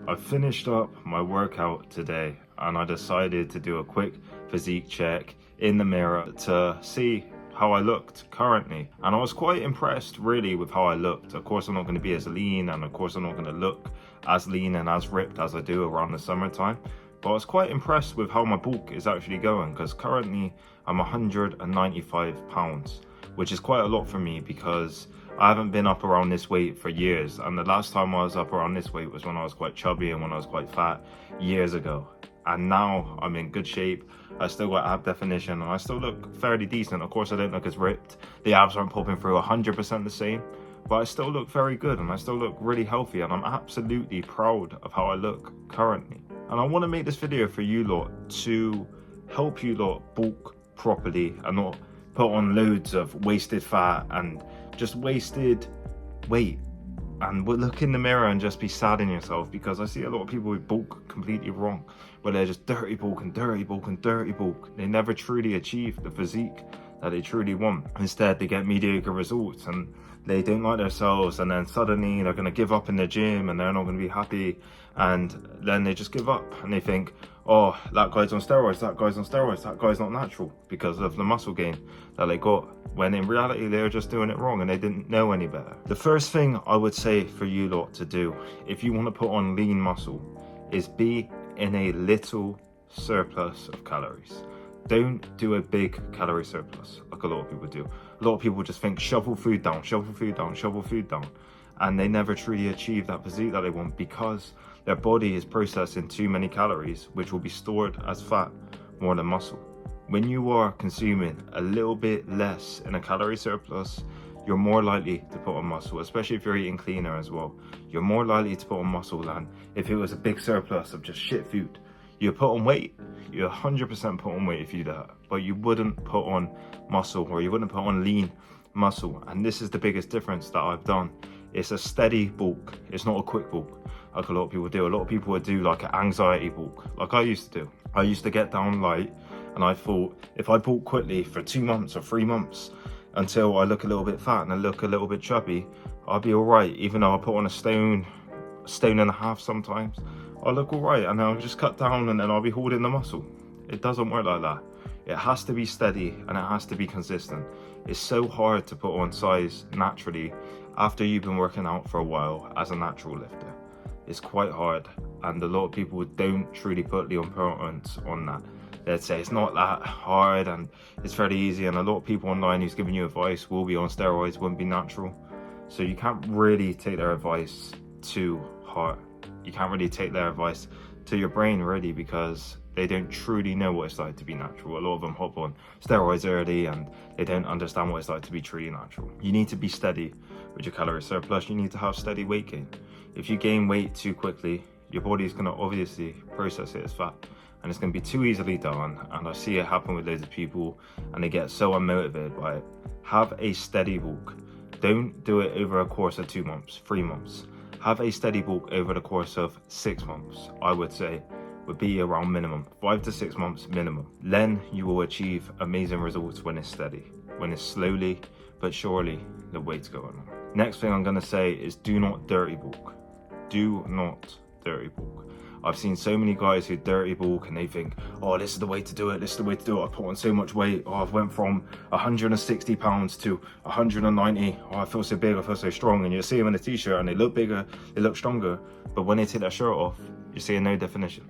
I finished up my workout today and I decided to do a quick physique check in the mirror to see how I looked currently, and I was quite impressed really with how I looked. Of course I'm not going to be as lean, and of course I'm not going to look as lean and as ripped as I do around the summertime, but I was quite impressed with how my bulk is actually going, because currently I'm 195 pounds, which is quite a lot for me because I haven't been up around this weight for years, and the last time I was up around this weight was when I was quite chubby and when I was quite fat years ago. And now I'm in good shape. I still got ab definition and I still look fairly decent. Of course I don't look as ripped, the abs aren't popping through 100% the same, but I still look very good and I still look really healthy, and I'm absolutely proud of how I look currently. And I want to make this video for you lot to help you lot bulk properly and not put on loads of wasted fat and just wasted weight, and look in the mirror and just be sad in yourself, because I see a lot of people who bulk completely wrong, where they're just dirty bulk and dirty bulk and dirty bulk. They never truly achieve the physique that they truly want. Instead they get mediocre results and they don't like themselves, and then suddenly they're going to give up in the gym and they're not going to be happy, and then they just give up and they think, oh, that guy's on steroids, that guy's on steroids, that guy's not natural because of the muscle gain that they got, when in reality they were just doing it wrong and they didn't know any better. The first thing I would say for you lot to do if you want to put on lean muscle is be in a little surplus of calories. Don't do a big calorie surplus like a lot of people do. A lot of people just think shovel food down, shovel food down, shovel food down, and they never truly achieve that physique that they want because their body is processing too many calories, which will be stored as fat more than muscle. When you are consuming a little bit less in a calorie surplus, you're more likely to put on muscle, especially if you're eating cleaner as well. You're more likely to put on muscle than if it was a big surplus of just shit food. You put on weight, you 100% put on weight if you do that, but you wouldn't put on muscle, or you wouldn't put on lean muscle. And this is the biggest difference that I've done. It's a steady bulk, it's not a quick bulk like a lot of people do. A lot of people would do like an anxiety bulk like I used to do. I used to get down light and I thought if I bulk quickly for 2 months or 3 months until I look a little bit fat and I look a little bit chubby, I'll be alright. Even though I put on a stone and a half sometimes, I'll look alright and I'll just cut down and then I'll be holding the muscle. It doesn't work like that. It has to be steady and it has to be consistent. It's so hard to put on size naturally after you've been working out for a while as a natural lifter. It's quite hard, and a lot of people don't truly put the importance on that. They'd say it's not that hard and it's very easy, and a lot of people online who's giving you advice will be on steroids, wouldn't be natural. So you can't really take their advice to heart. You can't really take their advice to your brain really, because they don't truly know what it's like to be natural. A lot of them hop on steroids early and they don't understand what it's like to be truly natural. You need to be steady with your calorie surplus. You need to have steady weight gain. If you gain weight too quickly, your body is going to obviously process it as fat, and it's going to be too easily done. And I see it happen with loads of people and they get so unmotivated by it. Have a steady bulk. Don't do it over a course of 2 months, 3 months. Have a steady bulk over the course of 6 months, I would say would be around minimum 5 to 6 months minimum. Then you will achieve amazing results when it's steady. When it's slowly but surely the weight's going on. Next thing I'm going to say is do not dirty bulk. Do not dirty bulk. I've seen so many guys who dirty bulk and they think, oh, this is the way to do it, this is the way to do it. I put on so much weight. Oh, I've went from 160 pounds to 190. Oh, I feel so big, I feel so strong. And you see them in a t-shirt and they look bigger, they look stronger. But when they take their shirt off, you're seeing no definition.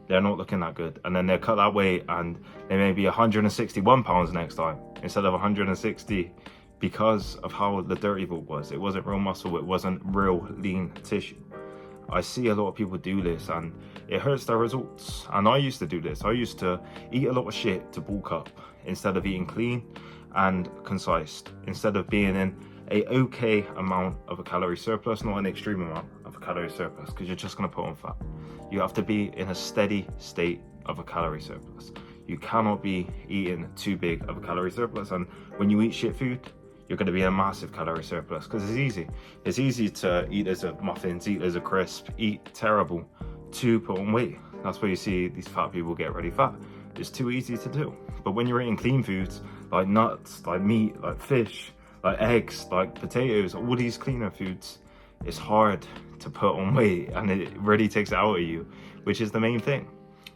They're not looking that good. And then they'll cut that weight and they may be 161 pounds next time instead of 160, because of how the dirty bulk was. It wasn't real muscle, it wasn't real lean tissue. I see a lot of people do this and it hurts their results. And I used to do this. I used to eat a lot of shit to bulk up instead of eating clean and concise, instead of being in a okay amount of a calorie surplus, not an extreme amount of a calorie surplus, because you're just going to put on fat. You have to be in a steady state of a calorie surplus. You cannot be eating too big of a calorie surplus, and when you eat shit food, you're going to be in a massive calorie surplus, because it's easy. It's easy to eat loads of muffins, eat loads of crisps, eat terrible to put on weight. That's where you see these fat people get really fat. It's too easy to do. But when you're eating clean foods, like nuts, like meat, like fish, like eggs, like potatoes, all these cleaner foods, it's hard to put on weight, and it really takes it out of you, which is the main thing.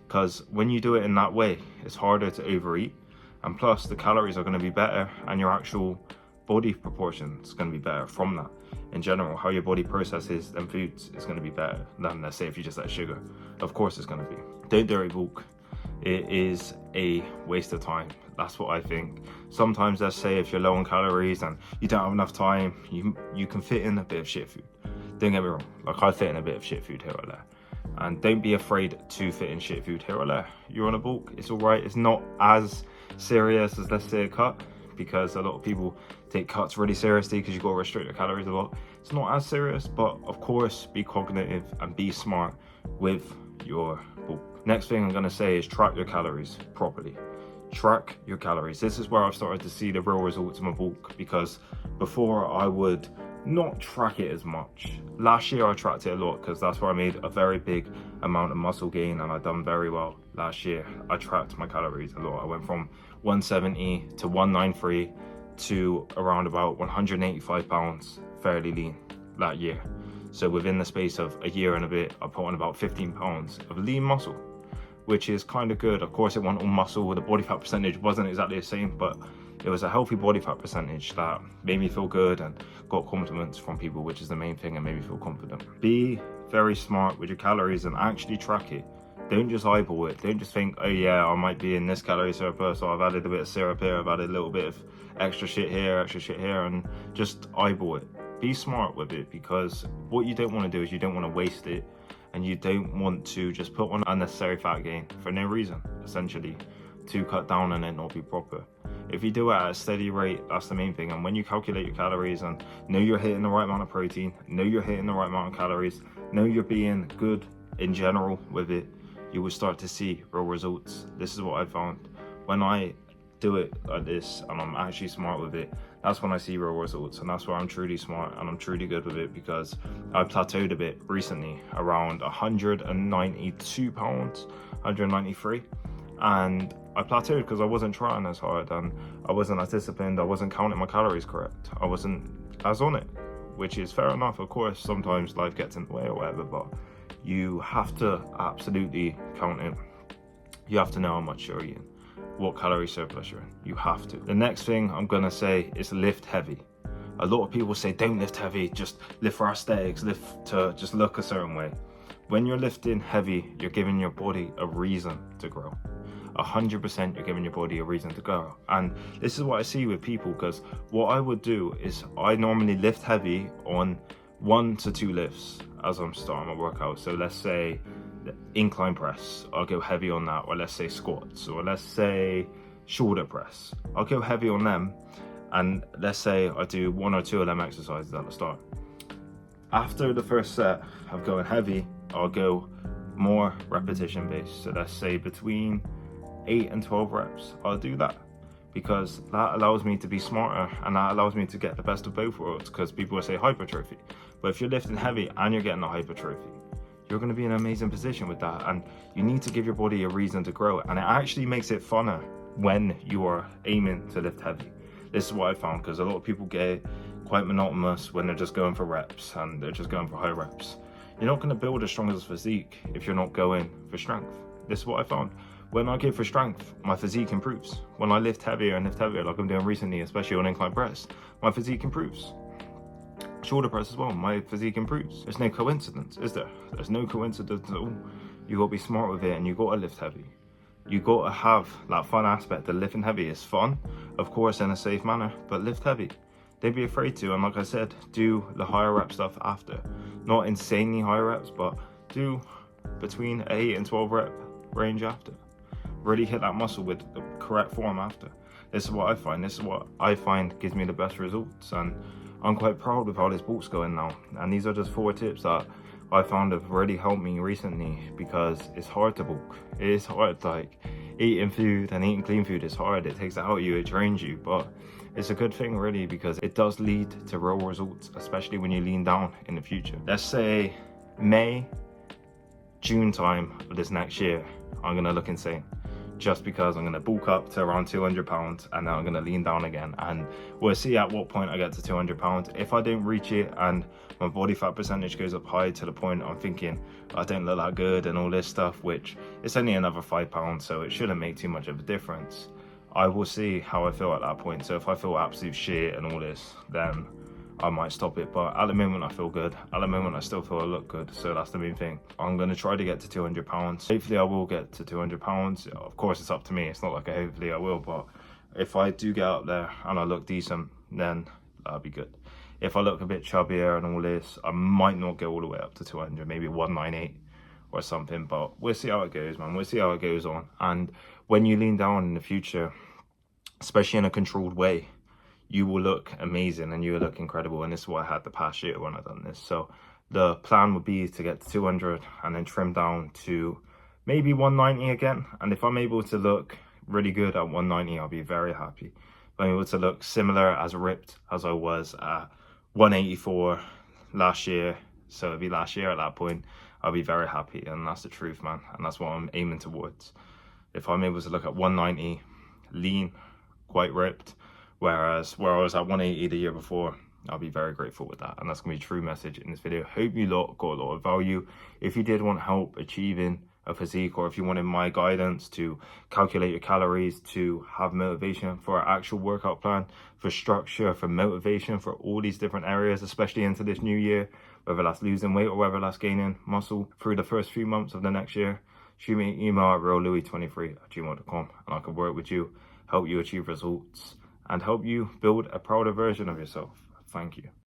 Because when you do it in that way, it's harder to overeat, and plus the calories are going to be better, and your actual body proportion is going to be better from that. In general, how your body processes them foods is going to be better than, let's say, if you just had sugar. Of course it's going to be. Don't dirty bulk. It is a waste of time. That's what I think. Sometimes, let's say, if you're low on calories and you don't have enough time, you can fit in a bit of shit food. Don't get me wrong, like I fit in a bit of shit food here or there. And don't be afraid to fit in shit food here or there. You're on a bulk, it's all right. It's not as serious as, let's say, a cut, because a lot of people take cuts really seriously because you've got to restrict your calories a lot. It's not as serious, but of course, be cognitive and be smart with your bulk. Next thing I'm going to say is track your calories properly. Track your calories. This is where I've started to see the real results of my bulk, because before I would not track it as much. Last year I tracked it a lot because that's where I made a very big amount of muscle gain, and I done very well last year. I tracked my calories a lot. I went from 170 to 193 to around about 185 pounds fairly lean that year. So within the space of a year and a bit, I put on about 15 pounds of lean muscle, which is kind of good. Of course, it wasn't all muscle. The body fat percentage wasn't exactly the same, but it was a healthy body fat percentage that made me feel good and got compliments from people, which is the main thing, and made me feel confident. Be very smart with your calories and actually track it. Don't just eyeball it. Don't just think, oh yeah, I might be in this calorie surplus, so I've added a bit of syrup here, I've added a little bit of extra shit here, and just eyeball it. Be smart with it, because what you don't want to do is you don't want to waste it, and you don't want to just put on unnecessary fat gain for no reason, essentially, to cut down and it not be proper. If you do it at a steady rate, that's the main thing. And when you calculate your calories and know you're hitting the right amount of protein, know you're hitting the right amount of calories, know you're being good in general with it, you will start to see real results. This is what I found. When I do it like this and I'm actually smart with it, that's when I see real results, and that's where I'm truly smart and I'm truly good with it, because I plateaued a bit recently around 192 pounds, 193, and I plateaued because I wasn't trying as hard and I wasn't as disciplined. I wasn't counting my calories correct. I wasn't as on it, which is fair enough. Of course, sometimes life gets in the way or whatever, but you have to absolutely count it. You have to know how much you're eating, what calorie surplus you're in. You have to. The next thing I'm gonna say is lift heavy. A lot of people say don't lift heavy, just lift for aesthetics, lift to just look a certain way. When you're lifting heavy, you're giving your body a reason to grow. 100% you're giving your body a reason to go. And this is what I see with people, because what I would do is I normally lift heavy on 1 to 2 lifts as I'm starting my workout. So let's say the incline press, I'll go heavy on that, or let's say squats, or let's say shoulder press. I'll go heavy on them, and let's say I do 1 or 2 of them exercises at the start. After the first set of going heavy, I'll go more repetition based. So let's say between 8 and 12 reps, I'll do that, because that allows me to be smarter and that allows me to get the best of both worlds, because people will say hypertrophy, but if you're lifting heavy and you're getting the hypertrophy, you're going to be in an amazing position with that. And you need to give your body a reason to grow, and it actually makes it funner when you are aiming to lift heavy. This is what I found, because a lot of people get quite monotonous when they're just going for reps and they're just going for high reps. You're not going to build a strongest physique if you're not going for strength. This is what I found. When I go for strength, my physique improves. When I lift heavier and lift heavier, like I'm doing recently, especially on incline press, my physique improves. Shoulder press as well, my physique improves. There's no coincidence, is there? There's no coincidence at all. You got to be smart with it, and you got to lift heavy. You got to have that fun aspect. The lifting heavy is fun, of course, in a safe manner, but lift heavy. Don't be afraid to, and like I said, do the higher rep stuff after. Not insanely high reps, but do between 8 and 12 rep range after. Really hit that muscle with the correct form after. This is what I find. This is what I find gives me the best results, and I'm quite proud of how this bulk's going now. And these are just 4 tips that I found have really helped me recently, because it's hard to bulk. It is hard, like eating food and eating clean food is hard. It takes it out of you, it drains you, but it's a good thing really, because it does lead to real results, especially when you lean down in the future. Let's say May, June time of this next year, I'm gonna look insane. just because I'm going to bulk up to around 200 pounds and then I'm going to lean down again, and we'll see at what point I get to 200 pounds. If I don't reach it and my body fat percentage goes up high to the point I'm thinking I don't look that good and all this stuff, which it's only another 5 pounds, so it shouldn't make too much of a difference, I will see how I feel at that point. So if I feel absolute shit and all this, then I might stop it. But at the moment I feel good. At the moment I still feel I look good, so that's the main thing. I'm going to try to get to 200 pounds. Hopefully I will get to 200 pounds. Of course it's up to me, it's not like hopefully I will, but if I do get up there and I look decent, then that'll be good. If I look a bit chubbier and all this, I might not go all the way up to 200, maybe 198 or something, but we'll see how it goes, man. We'll see how it goes on. And when you lean down in the future, especially in a controlled way, you will look amazing and you will look incredible. And this is what I had the past year when I done this. So the plan would be to get to 200 and then trim down to maybe 190 again. And if I'm able to look really good at 190, I'll be very happy. If I'm able to look similar as ripped as I was at 184 last year, so it'd be last year at that point, I'll be very happy. And that's the truth, man. And that's what I'm aiming towards. If I'm able to look at 190 lean, quite ripped, whereas where I was at 180 the year before, I'll be very grateful with that. And that's gonna be a true message in this video. Hope you lot got a lot of value. If you did want help achieving a physique, or if you wanted my guidance to calculate your calories, to have motivation for an actual workout plan, for structure, for motivation, for all these different areas, especially into this new year, whether that's losing weight or whether that's gaining muscle through the first few months of the next year, shoot me an email at reallouis23@gmail.com and I can work with you, help you achieve results, and help you build a prouder version of yourself. Thank you.